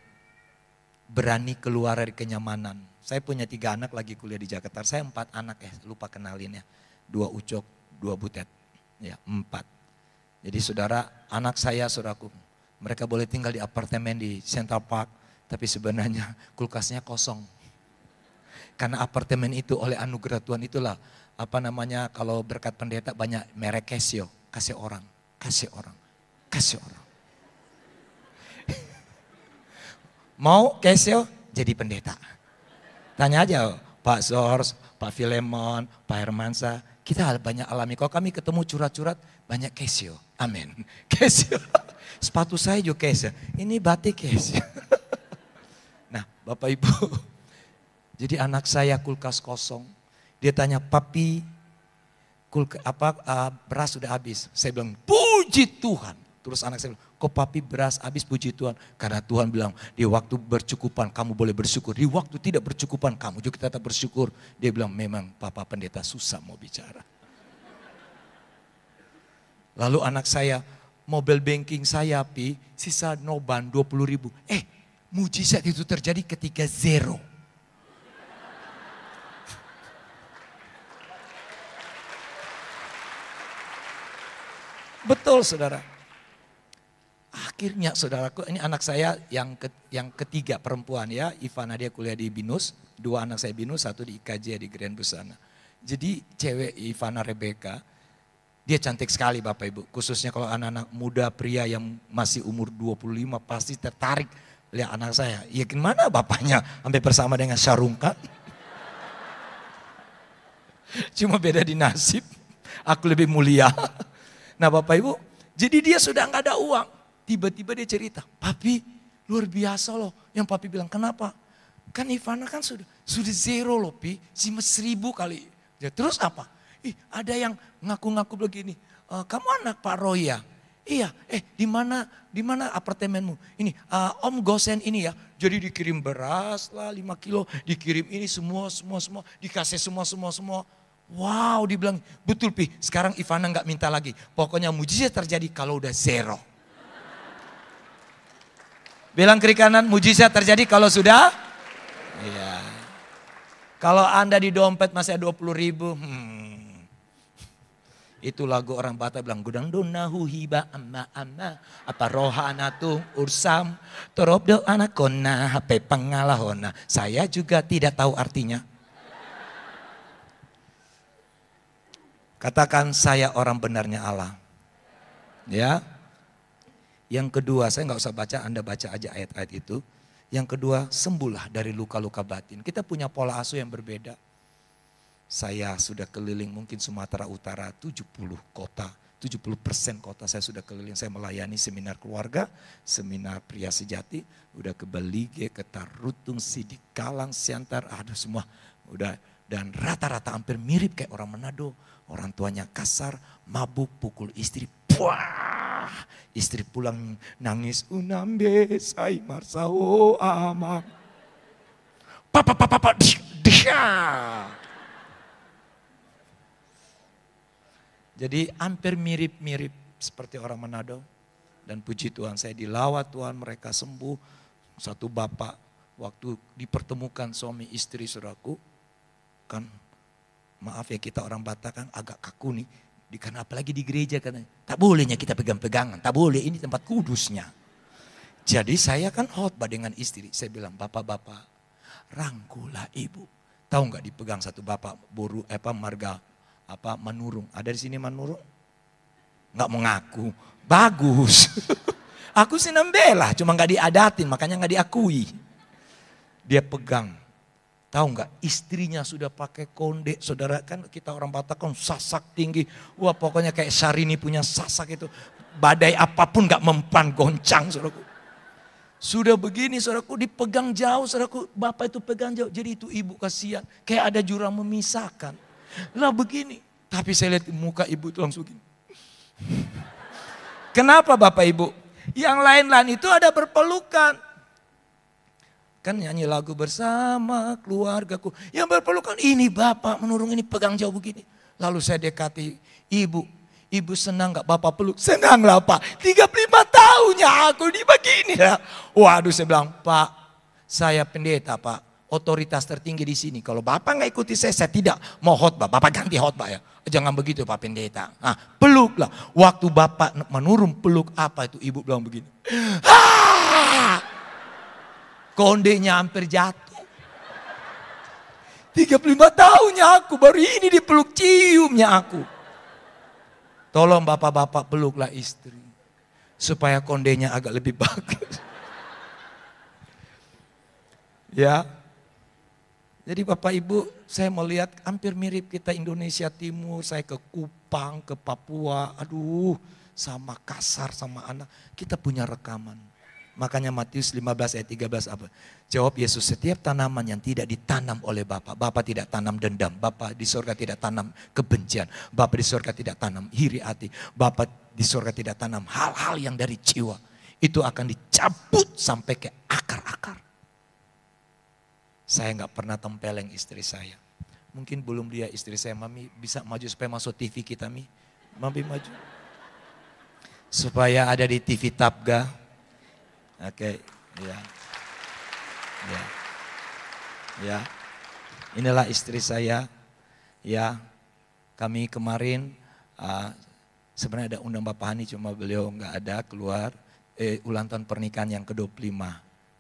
Speaker 1: berani keluar dari kenyamanan. Saya punya 3 anak lagi kuliah di Jakarta. Saya 4 anak lupa kenalin ya. 2 ucok, 2 butet. Ya 4. Jadi saudara, anak saya saudaraku. Mereka boleh tinggal di apartemen di Central Park. Tapi sebenarnya kulkasnya kosong. Karena apartemen itu oleh anugerah Tuhan itulah. Kalau berkat pendeta banyak merek Casio. Kasih orang. Mau Kesio jadi pendeta. Tanya aja Pak Zors, Pak Filemon, Pak Hermansa. Kita banyak alami. Kalau kami ketemu curhat-curhat, banyak Kesio. Amin. Kesio. Sepatu saya juga Kesio. Ini batik Kesio. Nah Bapak Ibu. Jadi anak saya kulkas kosong. Dia tanya, papi beras sudah habis. Saya bilang, puji Tuhan. Terus anak saya bilang, kok papi beras habis, puji Tuhan. Karena Tuhan bilang, di waktu bercukupan kamu boleh bersyukur. Di waktu tidak bercukupan kamu juga tetap bersyukur. Dia bilang, memang papa pendeta susah mau bicara. Lalu anak saya, mobile banking saya sisa noban 20.000. Mujizat itu terjadi ketika zero. Betul saudara. Akhirnya saudaraku, ini anak saya yang ketiga perempuan ya. Ivana dia kuliah di BINUS. 2 anak saya BINUS, 1 di IKJ di Grand Busana. Jadi cewek Ivana Rebecca, dia cantik sekali Bapak Ibu. Khususnya kalau anak-anak muda pria yang masih umur 25 pasti tertarik lihat anak saya. Ya gimana bapaknya sampai bersama dengan Syarungkan. Cuma beda di nasib. Aku lebih mulia. Nah Bapak Ibu, jadi dia sudah nggak ada uang. Tiba-tiba dia cerita, papi luar biasa loh. Yang papi bilang, kenapa? Kan Ivana kan sudah zero loh pi, cuma 1.000 kali. Ya, terus apa? Ada yang ngaku-ngaku begini, kamu anak Pak Roy ya? Iya, di mana apartemenmu? Ini, Om Gosen ini ya. Jadi dikirim beras lah 5 kilo, dikirim ini semua, dikasih semua. Wow, dibilang betul pi. Sekarang Ivana nggak minta lagi. Pokoknya mujizat terjadi kalau udah zero. Bilang kiri kanan, mujizat terjadi kalau sudah. Iya. Kalau Anda di dompet masih ada 20.000. Itu lagu orang Batak bilang gudang donahu hiba amma apa rohana tu ursam torobdo anakona hape pangalahona. Saya juga tidak tahu artinya. Katakan saya orang benarnya Allah. Ya. Yang kedua, saya nggak usah baca, Anda baca aja ayat-ayat itu. Yang kedua, sembuhlah dari luka-luka batin. Kita punya pola asuh yang berbeda. Saya sudah keliling mungkin Sumatera Utara 70 kota. 70% kota saya sudah keliling. Saya melayani seminar keluarga, seminar pria sejati. Udah ke Belige, ke Tarutung, Sidik, Kalang, Siantar, aduh semua. Udah. Dan rata-rata hampir mirip kayak orang Manado. Orang tuanya kasar, mabuk, pukul istri. Wah, istri pulang nangis. Unambe say marsao ama. Papa, dia. Jadi hampir mirip-mirip seperti orang Manado. Dan puji Tuhan saya dilawat Tuhan, mereka sembuh. Satu bapak waktu dipertemukan suami istri saudaraku. Kan maaf ya kita orang Batak kan agak kaku nih. Karena apalagi di gereja kan. Tak bolehnya kita pegang-pegangan. Tak boleh, ini tempat kudusnya. Jadi saya kan khotbah dengan istri. Saya bilang, bapak-bapak rangkulah ibu. Tahu nggak dipegang satu bapak marga Manurung. Ada di sini Manurung? Nggak mengaku. Bagus. Aku sih nembela, cuma nggak diadatin, makanya nggak diakui. Dia pegang. Tahu nggak? Istrinya sudah pakai konde, saudara kan kita orang Batak kan sasak tinggi. Wah pokoknya kayak Syahrini punya sasak itu. Badai apapun nggak mempan goncang, saudaraku. Sudah begini, saudaraku dipegang jauh, saudaraku. Bapak itu pegang jauh, jadi itu ibu kasihan. Kayak ada jurang memisahkan. Lah begini, tapi saya lihat muka ibu itu langsung gini. Kenapa Bapak Ibu? Yang lain-lain itu ada berpelukan. Kan nyanyi lagu bersama keluargaku. Yang berpelukan ini Bapak Menurung ini pegang jauh begini. Lalu saya dekati ibu. Ibu senang gak Bapak peluk? Senang lah Pak. 35 tahunnya aku di begini lah. Waduh saya bilang Pak saya pendeta Pak. Otoritas tertinggi di sini. Kalau Bapak nggak ikuti saya tidak mau khotbah. Bapak ganti khotbah ya. Jangan begitu Pak Pendeta. Nah, peluklah. Waktu Bapak menurun peluk apa itu ibu bilang begini. Ah! Kondenya hampir jatuh. 35 tahunnya aku baru ini dipeluk ciumnya aku. Tolong bapak-bapak peluklah istri. Supaya kondenya agak lebih bagus. Ya. Jadi Bapak Ibu, saya melihat hampir mirip kita Indonesia Timur, saya ke Kupang, ke Papua, aduh sama kasar sama anak, kita punya rekaman. Makanya Matius 15 ayat 13 apa? Jawab Yesus, setiap tanaman yang tidak ditanam oleh Bapa, Bapa tidak tanam dendam, Bapa di surga tidak tanam kebencian, Bapa di surga tidak tanam iri hati, Bapa di surga tidak tanam hal-hal yang dari jiwa. Itu akan dicabut sampai ke akar-akar. Saya nggak pernah tempeleng istri saya. Mungkin belum dia istri saya, Mami bisa maju supaya masuk TV kita, Mi. Mami maju. Supaya ada di TV Tabga. Oke, ya. Ya. Ya. Inilah istri saya. Ya. Kami kemarin sebenarnya ada undang Bapak Hani, cuma beliau nggak ada keluar. Ulang tahun pernikahan yang ke-25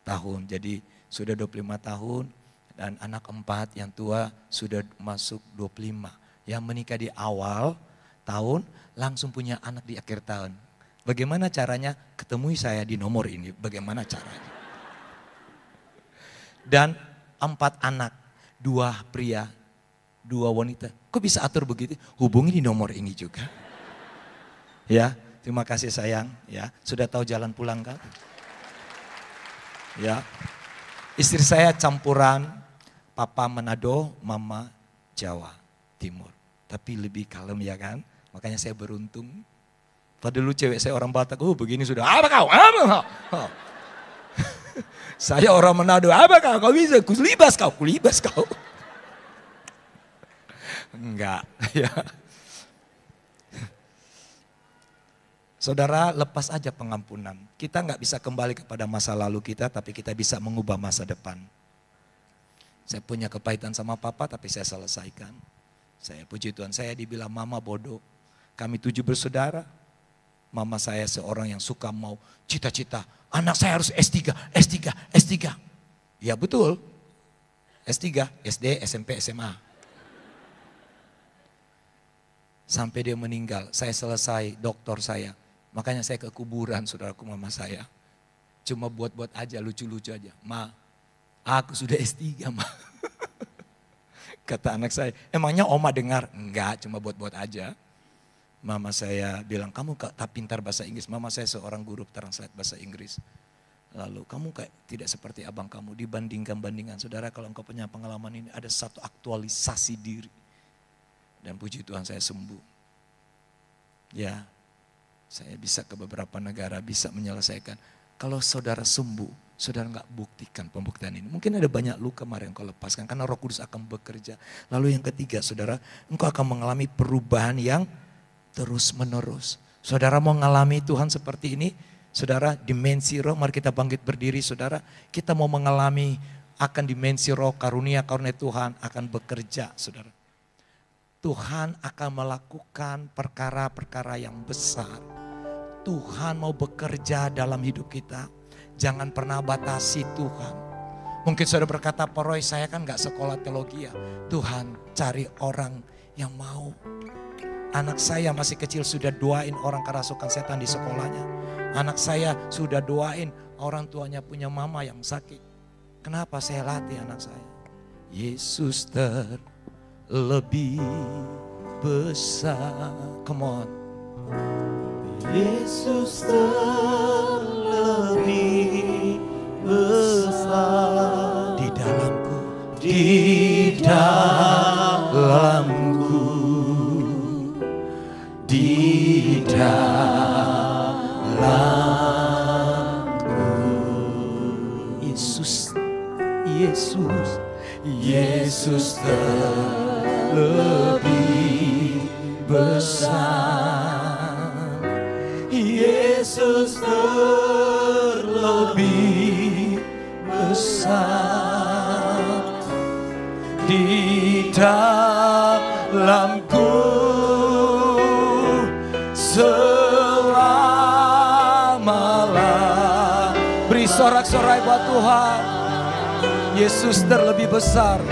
Speaker 1: tahun. Jadi sudah 25 tahun. Dan anak 4 yang tua sudah masuk 25. Yang menikah di awal tahun langsung punya anak di akhir tahun. Bagaimana caranya? Ketemui saya di nomor ini. Bagaimana caranya? Dan 4 anak, 2 pria, 2 wanita. Kok bisa atur begitu? Hubungi di nomor ini juga. Ya, terima kasih sayang. Ya, sudah tahu jalan pulang kan? Ya, istri saya campuran. Papa Manado, Mama Jawa Timur. Tapi lebih kalem ya kan. Makanya saya beruntung. Pada dulu cewek saya orang Batak, begini sudah. Apa kau? Apa kau? Saya orang Manado, apa kau? Kau bisa? Kulibas kau. Enggak. Ya. Saudara, lepas aja pengampunan. Kita nggak bisa kembali kepada masa lalu kita, tapi kita bisa mengubah masa depan. Saya punya kepahitan sama papa tapi saya selesaikan. Saya puji Tuhan, saya dibilang mama bodoh. Kami 7 bersaudara. Mama saya seorang yang suka mau cita-cita. Anak saya harus S3. Ya betul. S3, SD, SMP, SMA. Sampai dia meninggal, saya selesai doktor saya. Makanya saya ke kuburan saudaraku mama saya. Cuma buat-buat aja, lucu-lucu aja. Ma, aku sudah S3, Ma. Kata anak saya, emangnya oma dengar? Enggak, cuma buat-buat aja. Mama saya bilang, kamu tak pintar bahasa Inggris. Mama saya seorang guru translate bahasa Inggris. Lalu, kamu kayak tidak seperti abang kamu. Dibandingkan. Saudara, kalau engkau punya pengalaman ini, ada satu aktualisasi diri. Dan puji Tuhan saya sembuh. Ya, saya bisa ke beberapa negara, bisa menyelesaikan. Kalau saudara sembuh, saudara nggak buktikan pembuktian ini. Mungkin ada banyak luka kemarin engkau lepaskan karena Roh Kudus akan bekerja. Lalu yang ketiga, saudara, engkau akan mengalami perubahan yang terus menerus. Saudara mau mengalami Tuhan seperti ini, saudara, dimensi roh, mari kita bangkit berdiri, saudara. Kita mau mengalami akan dimensi roh, karunia Tuhan akan bekerja, saudara. Tuhan akan melakukan perkara-perkara yang besar. Tuhan mau bekerja dalam hidup kita. Jangan pernah batasi Tuhan. Mungkin saudara berkata, Pak Roy, saya kan gak sekolah teologi ya. Tuhan cari orang yang mau. Anak saya masih kecil sudah doain orang kerasukan setan di sekolahnya. Anak saya sudah doain orang tuanya punya mama yang sakit. Kenapa saya latih anak saya? Yesus terlebih besar. Come on. Yesus terlebih besar di dalamku, di dalamku, di dalamku. Yesus terlebih besar. Yesus terlebih besar di dalamku selama-lamanya. Beri sorak-sorai buat Tuhan. Yesus terlebih besar.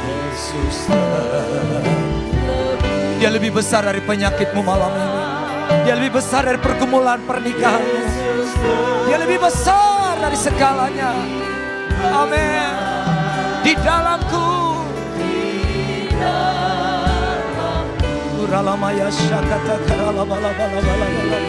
Speaker 1: Yesus Dia lebih besar dari penyakitmu malam ini. Dia lebih besar dari pergumulan pernikahanmu. Dia lebih besar dari segalanya. Amin. Di dalamku. Uralamaya syakata karalabalabalabalabala.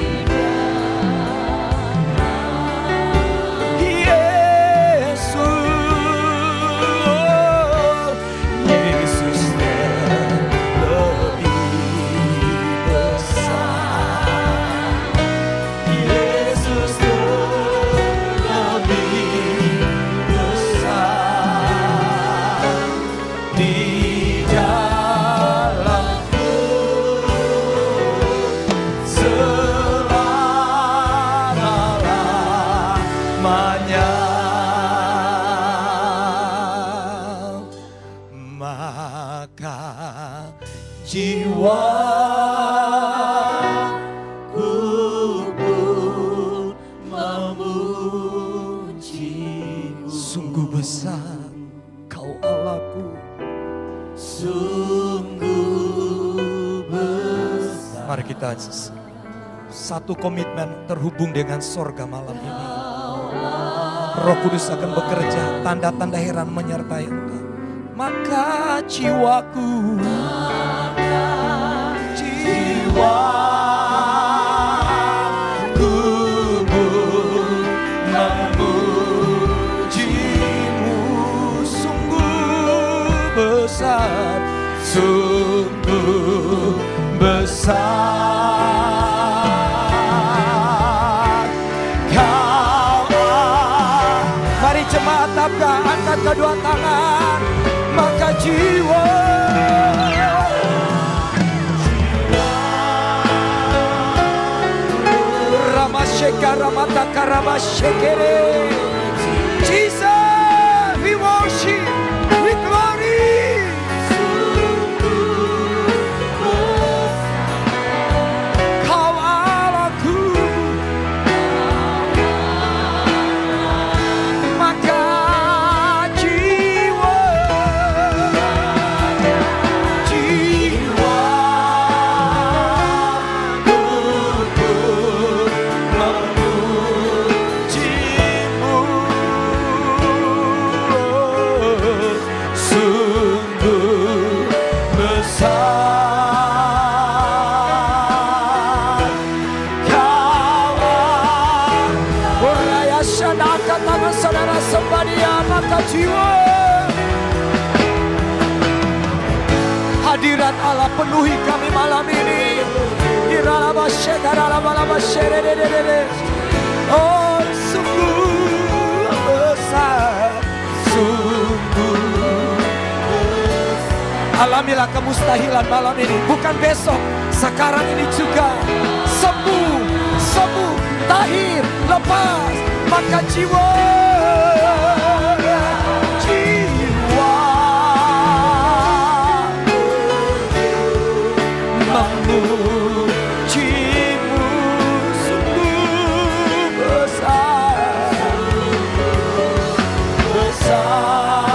Speaker 1: Mari kita satu komitmen terhubung dengan sorga malam ini. Roh Kudus akan bekerja, tanda-tanda heran menyertai engkau. Maka jiwaku, memujimu sungguh besar, sungguh besar. Mari jemaat tabah, angkat kedua tangan. Maka jiwa Ramasheka Ramataka Ramashekere. Jesus, we worship, we glory. Hadirat Allah penuhi kami malam ini. Oh, sungguh besar, sungguh besar. Alamilah kemustahilan malam ini. Bukan besok, sekarang ini juga. Sembuh, sembuh, tahir, lepas. Maka jiwa memujimu sungguh besar, besar.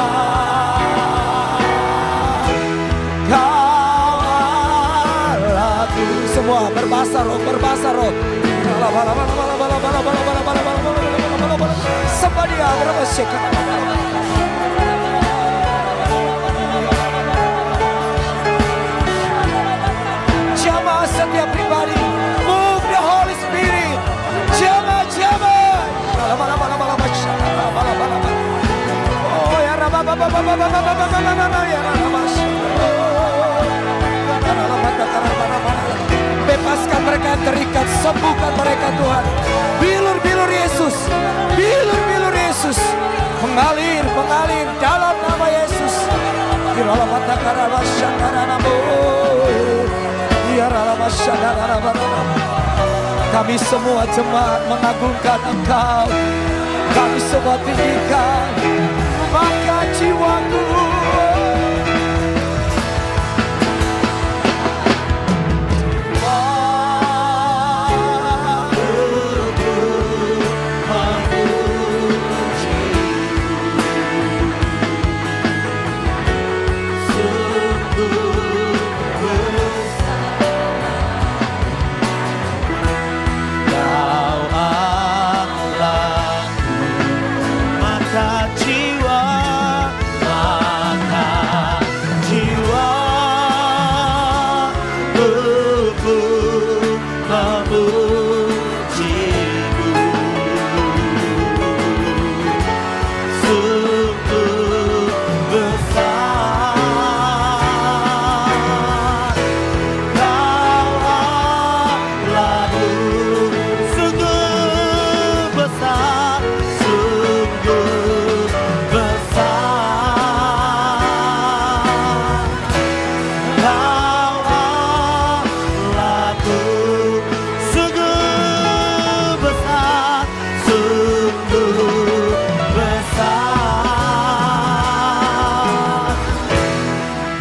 Speaker 1: Kau Allahku. Semua berbahasa roh, berbahasa roh. Somebody jamaah setiap pribadi, move the Holy Spirit. Jamaah, jamaah. Oh ya bebaskan mereka yang terikat, sembuhkan mereka Tuhan. Bilur-bilur Yesus, bilur-bilur Yesus, mengalir, mengalir dalam nama Yesus. Kami semua jemaat mengagungkan Engkau, kami semua tinggikan. Maka jiwaku
Speaker 2: Kau Allahku, maka jiwa memujimu. Sungguh besar Kau Allahku, sungguh besar, sungguh besar Kau Allahku, sungguh besar, sungguh besar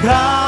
Speaker 2: Kau